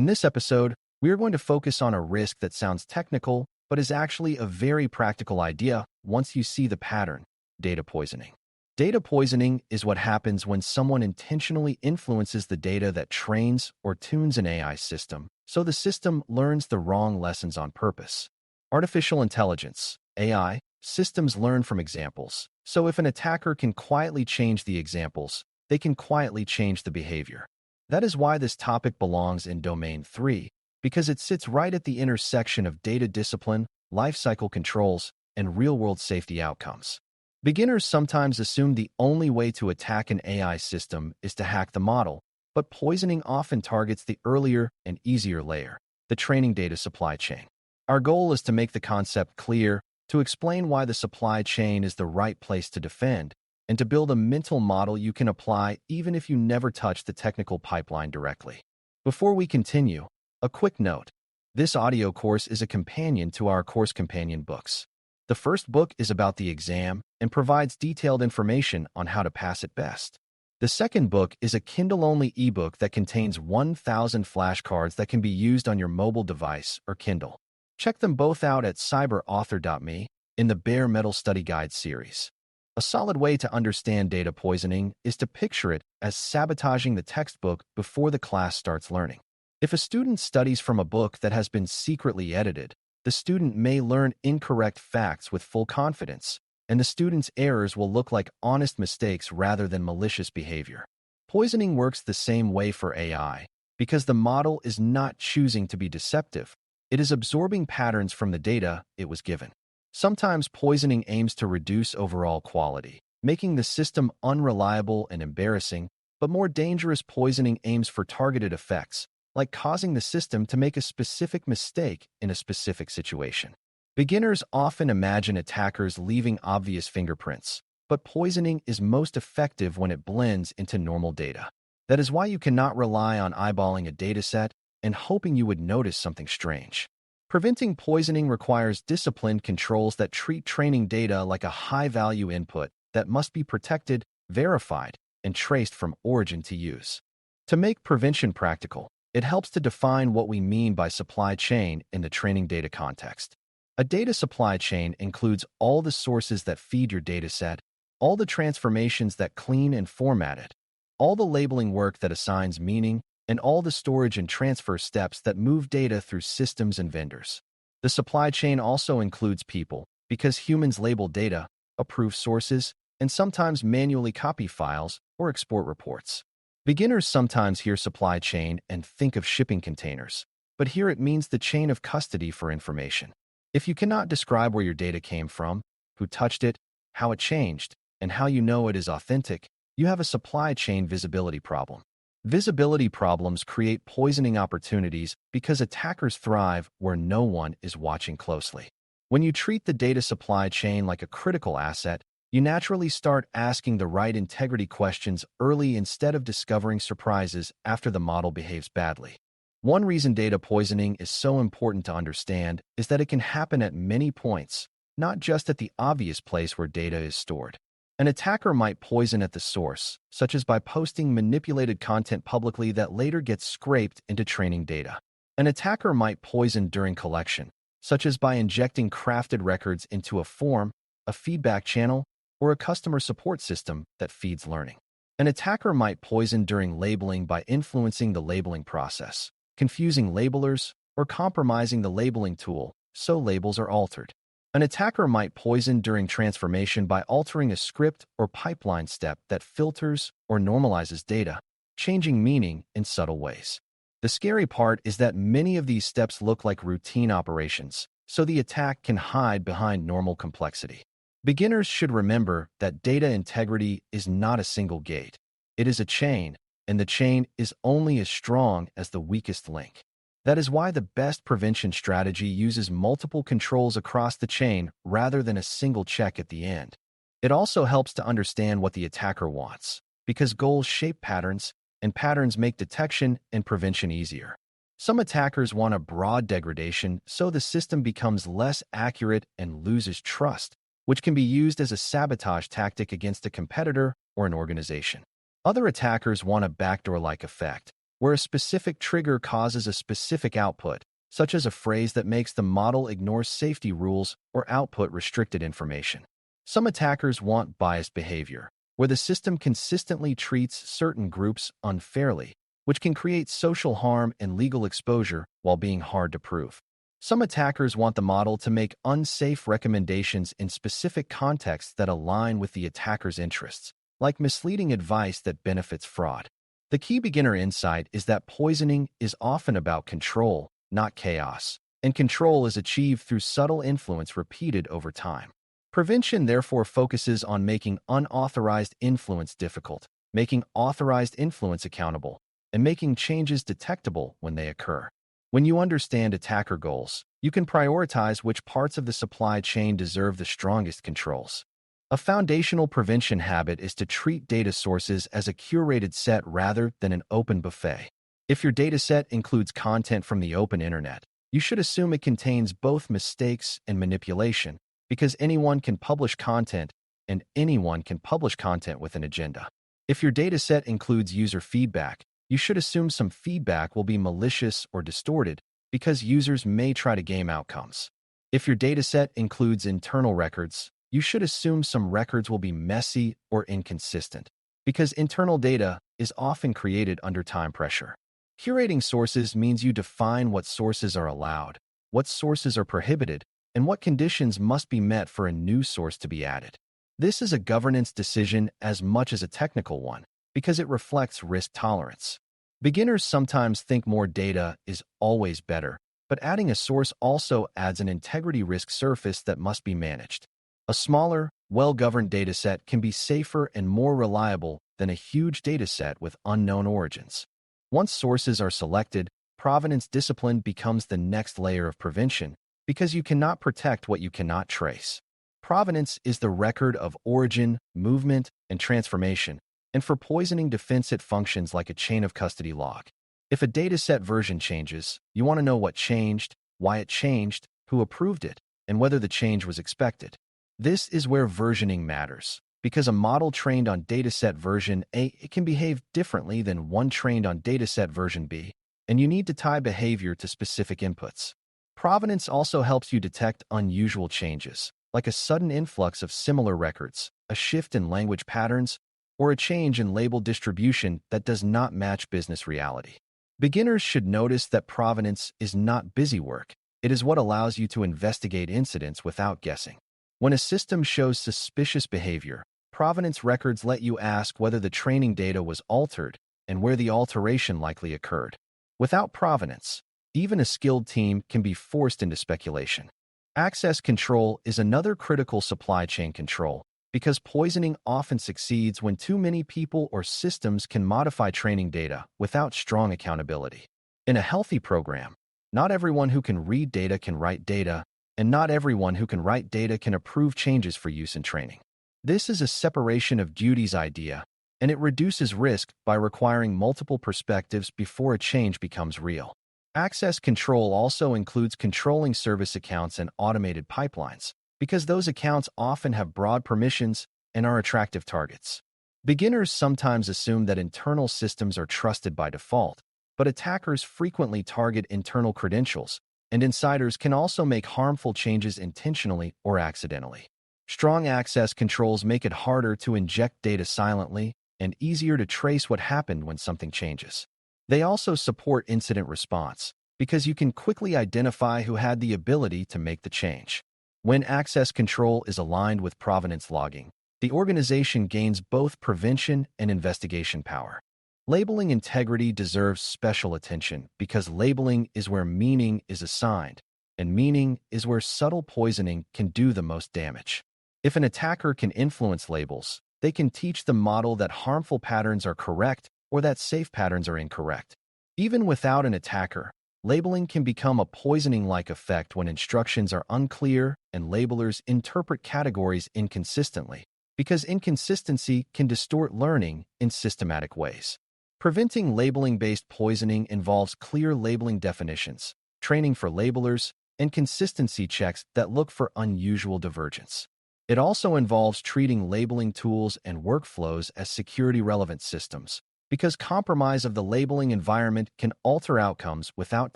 In this episode, we are going to focus on a risk that sounds technical, but is actually a very practical idea once you see the pattern: data poisoning. Data poisoning is what happens when someone intentionally influences the data that trains or tunes an AI system, so the system learns the wrong lessons on purpose. Artificial intelligence, AI, systems learn from examples, so if an attacker can quietly change the examples, they can quietly change the behavior. That is why this topic belongs in Domain 3, because it sits right at the intersection of data discipline, lifecycle controls, and real-world safety outcomes. Beginners sometimes assume the only way to attack an AI system is to hack the model, but poisoning often targets the earlier and easier layer, the training data supply chain. Our goal is to make the concept clear, to explain why the supply chain is the right place to defend, and to build a mental model you can apply even if you never touch the technical pipeline directly. Before we continue, a quick note. This audio course is a companion to our course companion books. The first book is about the exam and provides detailed information on how to pass it best. The second book is a Kindle-only ebook that contains 1,000 flashcards that can be used on your mobile device or Kindle. Check them both out at cyber.author.me in the Bare Metal Study Guide series. A solid way to understand data poisoning is to picture it as sabotaging the textbook before the class starts learning. If a student studies from a book that has been secretly edited, the student may learn incorrect facts with full confidence, and the student's errors will look like honest mistakes rather than malicious behavior. Poisoning works the same way for AI, because the model is not choosing to be deceptive. It is absorbing patterns from the data it was given. Sometimes poisoning aims to reduce overall quality, making the system unreliable and embarrassing, but more dangerous poisoning aims for targeted effects, like causing the system to make a specific mistake in a specific situation. Beginners often imagine attackers leaving obvious fingerprints, but poisoning is most effective when it blends into normal data. That is why you cannot rely on eyeballing a dataset and hoping you would notice something strange. Preventing poisoning requires disciplined controls that treat training data like a high-value input that must be protected, verified, and traced from origin to use. To make prevention practical, it helps to define what we mean by supply chain in the training data context. A data supply chain includes all the sources that feed your dataset, all the transformations that clean and format it, all the labeling work that assigns meaning, and all the storage and transfer steps that move data through systems and vendors. The supply chain also includes people, because humans label data, approve sources, and sometimes manually copy files or export reports. Beginners sometimes hear supply chain and think of shipping containers, but here it means the chain of custody for information. If you cannot describe where your data came from, who touched it, how it changed, and how you know it is authentic, you have a supply chain visibility problem. Visibility problems create poisoning opportunities because attackers thrive where no one is watching closely. When you treat the data supply chain like a critical asset, you naturally start asking the right integrity questions early instead of discovering surprises after the model behaves badly. One reason data poisoning is so important to understand is that it can happen at many points, not just at the obvious place where data is stored. An attacker might poison at the source, such as by posting manipulated content publicly that later gets scraped into training data. An attacker might poison during collection, such as by injecting crafted records into a form, a feedback channel, or a customer support system that feeds learning. An attacker might poison during labeling by influencing the labeling process, confusing labelers, or compromising the labeling tool so labels are altered. An attacker might poison during transformation by altering a script or pipeline step that filters or normalizes data, changing meaning in subtle ways. The scary part is that many of these steps look like routine operations, so the attack can hide behind normal complexity. Beginners should remember that data integrity is not a single gate. It is a chain, and the chain is only as strong as the weakest link. That is why the best prevention strategy uses multiple controls across the chain rather than a single check at the end. It also helps to understand what the attacker wants, because goals shape patterns, and patterns make detection and prevention easier. Some attackers want a broad degradation so the system becomes less accurate and loses trust, which can be used as a sabotage tactic against a competitor or an organization. Other attackers want a backdoor-like effect, where a specific trigger causes a specific output, such as a phrase that makes the model ignore safety rules or output restricted information. Some attackers want biased behavior, where the system consistently treats certain groups unfairly, which can create social harm and legal exposure while being hard to prove. Some attackers want the model to make unsafe recommendations in specific contexts that align with the attacker's interests, like misleading advice that benefits fraud. The key beginner insight is that poisoning is often about control, not chaos, and control is achieved through subtle influence repeated over time. Prevention therefore focuses on making unauthorized influence difficult, making authorized influence accountable, and making changes detectable when they occur. When you understand attacker goals, you can prioritize which parts of the supply chain deserve the strongest controls. A foundational prevention habit is to treat data sources as a curated set rather than an open buffet. If your dataset includes content from the open internet, you should assume it contains both mistakes and manipulation, because anyone can publish content and anyone can publish content with an agenda. If your dataset includes user feedback, you should assume some feedback will be malicious or distorted because users may try to game outcomes. If your dataset includes internal records, you should assume some records will be messy or inconsistent because internal data is often created under time pressure. Curating sources means you define what sources are allowed, what sources are prohibited, and what conditions must be met for a new source to be added. This is a governance decision as much as a technical one, because it reflects risk tolerance. Beginners sometimes think more data is always better, but adding a source also adds an integrity risk surface that must be managed. A smaller, well-governed dataset can be safer and more reliable than a huge dataset with unknown origins. Once sources are selected, provenance discipline becomes the next layer of prevention because you cannot protect what you cannot trace. Provenance is the record of origin, movement, and transformation, and for poisoning defense it functions like a chain of custody log. If a dataset version changes, you want to know what changed, why it changed, who approved it, and whether the change was expected. This is where versioning matters, because a model trained on dataset version A can behave differently than one trained on dataset version B, and you need to tie behavior to specific inputs. Provenance also helps you detect unusual changes, like a sudden influx of similar records, a shift in language patterns, or a change in label distribution that does not match business reality. Beginners should notice that provenance is not busy work. It is what allows you to investigate incidents without guessing. When a system shows suspicious behavior, provenance records let you ask whether the training data was altered and where the alteration likely occurred. Without provenance, even a skilled team can be forced into speculation. Access control is another critical supply chain control, because poisoning often succeeds when too many people or systems can modify training data without strong accountability. In a healthy program, not everyone who can read data can write data, and not everyone who can write data can approve changes for use in training. This is a separation of duties idea, and it reduces risk by requiring multiple perspectives before a change becomes real. Access control also includes controlling service accounts and automated pipelines, because those accounts often have broad permissions and are attractive targets. Beginners sometimes assume that internal systems are trusted by default, but attackers frequently target internal credentials, and insiders can also make harmful changes intentionally or accidentally. Strong access controls make it harder to inject data silently and easier to trace what happened when something changes. They also support incident response, because you can quickly identify who had the ability to make the change. When access control is aligned with provenance logging, the organization gains both prevention and investigation power. Labeling integrity deserves special attention because labeling is where meaning is assigned, and meaning is where subtle poisoning can do the most damage. If an attacker can influence labels, they can teach the model that harmful patterns are correct or that safe patterns are incorrect. Even without an attacker, labeling can become a poisoning-like effect when instructions are unclear and labelers interpret categories inconsistently, because inconsistency can distort learning in systematic ways. Preventing labeling-based poisoning involves clear labeling definitions, training for labelers, and consistency checks that look for unusual divergence. It also involves treating labeling tools and workflows as security-relevant systems, because compromise of the labeling environment can alter outcomes without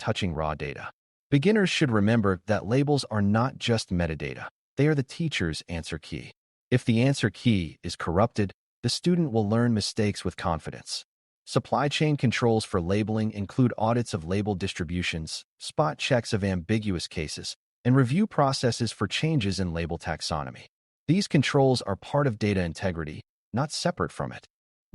touching raw data. Beginners should remember that labels are not just metadata. They are the teacher's answer key. If the answer key is corrupted, the student will learn mistakes with confidence. Supply chain controls for labeling include audits of label distributions, spot checks of ambiguous cases, and review processes for changes in label taxonomy. These controls are part of data integrity, not separate from it.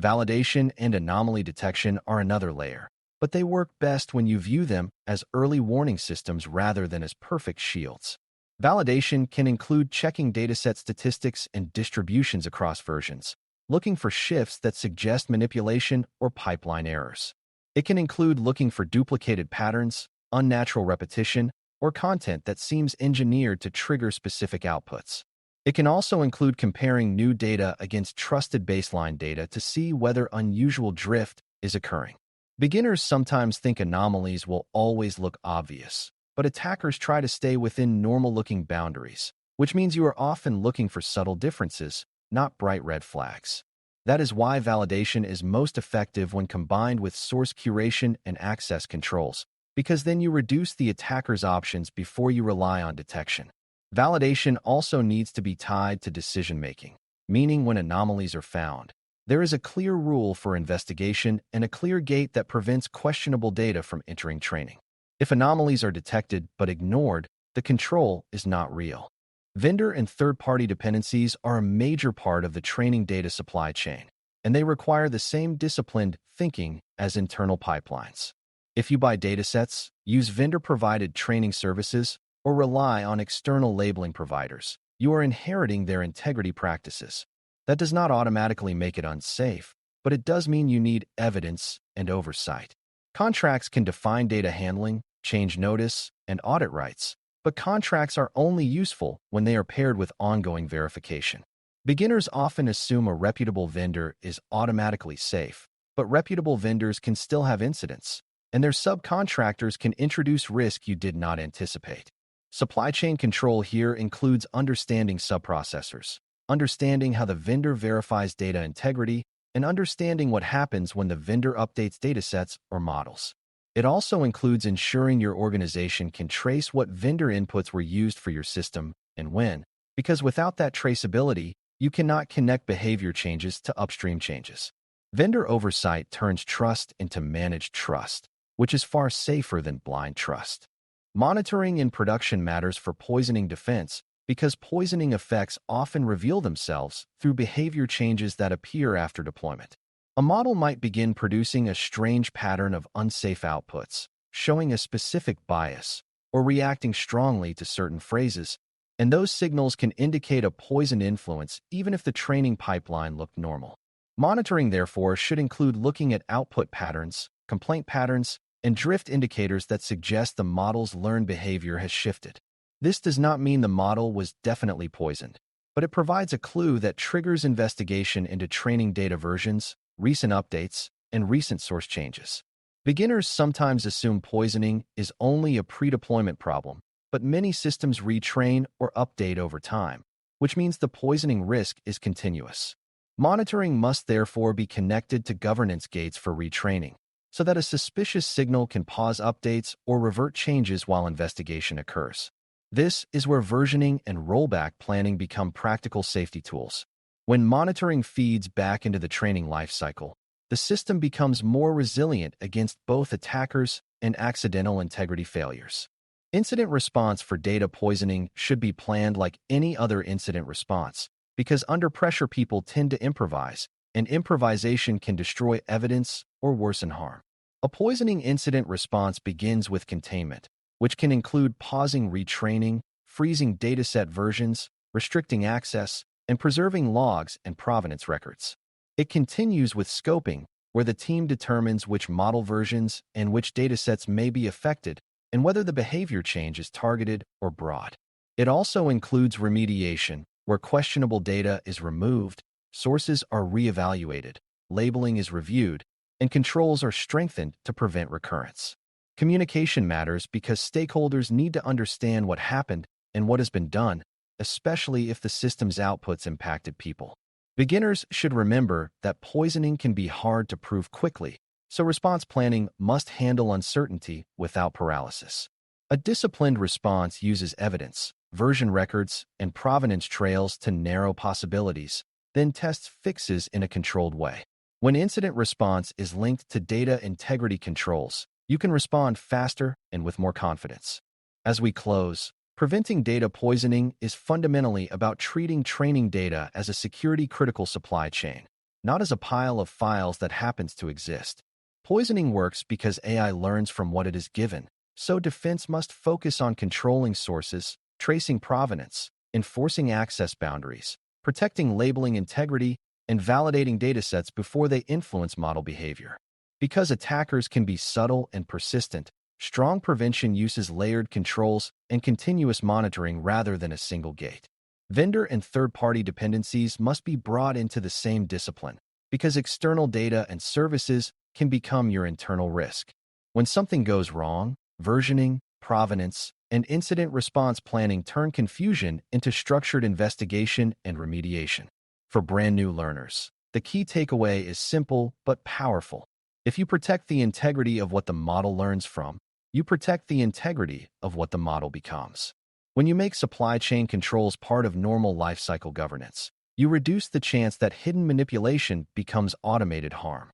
Validation and anomaly detection are another layer, but they work best when you view them as early warning systems rather than as perfect shields. Validation can include checking dataset statistics and distributions across versions, looking for shifts that suggest manipulation or pipeline errors. It can include looking for duplicated patterns, unnatural repetition, or content that seems engineered to trigger specific outputs. It can also include comparing new data against trusted baseline data to see whether unusual drift is occurring. Beginners sometimes think anomalies will always look obvious, but attackers try to stay within normal-looking boundaries, which means you are often looking for subtle differences, not bright red flags. That is why validation is most effective when combined with source curation and access controls, because then you reduce the attacker's options before you rely on detection. Validation also needs to be tied to decision-making, meaning when anomalies are found, there is a clear rule for investigation and a clear gate that prevents questionable data from entering training. If anomalies are detected but ignored, the control is not real. Vendor and third-party dependencies are a major part of the training data supply chain, and they require the same disciplined thinking as internal pipelines. If you buy datasets, use vendor-provided training services, or rely on external labeling providers, you are inheriting their integrity practices. That does not automatically make it unsafe, but it does mean you need evidence and oversight. Contracts can define data handling, change notice, and audit rights, but contracts are only useful when they are paired with ongoing verification. Beginners often assume a reputable vendor is automatically safe, but reputable vendors can still have incidents, and their subcontractors can introduce risk you did not anticipate. Supply chain control here includes understanding subprocessors, understanding how the vendor verifies data integrity, and understanding what happens when the vendor updates datasets or models. It also includes ensuring your organization can trace what vendor inputs were used for your system and when, because without that traceability, you cannot connect behavior changes to upstream changes. Vendor oversight turns trust into managed trust, which is far safer than blind trust. Monitoring in production matters for poisoning defense because poisoning effects often reveal themselves through behavior changes that appear after deployment. A model might begin producing a strange pattern of unsafe outputs, showing a specific bias, or reacting strongly to certain phrases, and those signals can indicate a poisoned influence even if the training pipeline looked normal. Monitoring, therefore, should include looking at output patterns, complaint patterns, and drift indicators that suggest the model's learned behavior has shifted. This does not mean the model was definitely poisoned, but it provides a clue that triggers investigation into training data versions, recent updates, and recent source changes. Beginners sometimes assume poisoning is only a pre-deployment problem, but many systems retrain or update over time, which means the poisoning risk is continuous. Monitoring must therefore be connected to governance gates for retraining, so that a suspicious signal can pause updates or revert changes while investigation occurs. This is where versioning and rollback planning become practical safety tools. When monitoring feeds back into the training lifecycle, the system becomes more resilient against both attackers and accidental integrity failures. Incident response for data poisoning should be planned like any other incident response, because under pressure people tend to improvise, and improvisation can destroy evidence or worsen harm. A poisoning incident response begins with containment, which can include pausing retraining, freezing dataset versions, restricting access, and preserving logs and provenance records. It continues with scoping, where the team determines which model versions and which datasets may be affected and whether the behavior change is targeted or broad. It also includes remediation, where questionable data is removed, sources are reevaluated, labeling is reviewed, and controls are strengthened to prevent recurrence. Communication matters because stakeholders need to understand what happened and what has been done, especially if the system's outputs impacted people. Beginners should remember that poisoning can be hard to prove quickly, so response planning must handle uncertainty without paralysis. A disciplined response uses evidence, version records, and provenance trails to narrow possibilities, then tests fixes in a controlled way. When incident response is linked to data integrity controls, you can respond faster and with more confidence. As we close, preventing data poisoning is fundamentally about treating training data as a security-critical supply chain, not as a pile of files that happens to exist. Poisoning works because AI learns from what it is given, so defense must focus on controlling sources, tracing provenance, enforcing access boundaries, protecting labeling integrity, and validating datasets before they influence model behavior. Because attackers can be subtle and persistent, strong prevention uses layered controls and continuous monitoring rather than a single gate. Vendor and third-party dependencies must be brought into the same discipline, because external data and services can become your internal risk. When something goes wrong, versioning, provenance, and incident response planning turn confusion into structured investigation and remediation. For brand new learners, the key takeaway is simple but powerful. If you protect the integrity of what the model learns from, you protect the integrity of what the model becomes. When you make supply chain controls part of normal lifecycle governance, you reduce the chance that hidden manipulation becomes automated harm.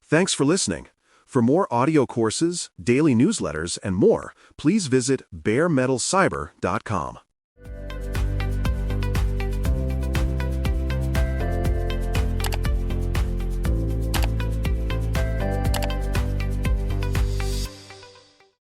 Thanks for listening. For more audio courses, daily newsletters, and more, please visit baremetalcyber.com.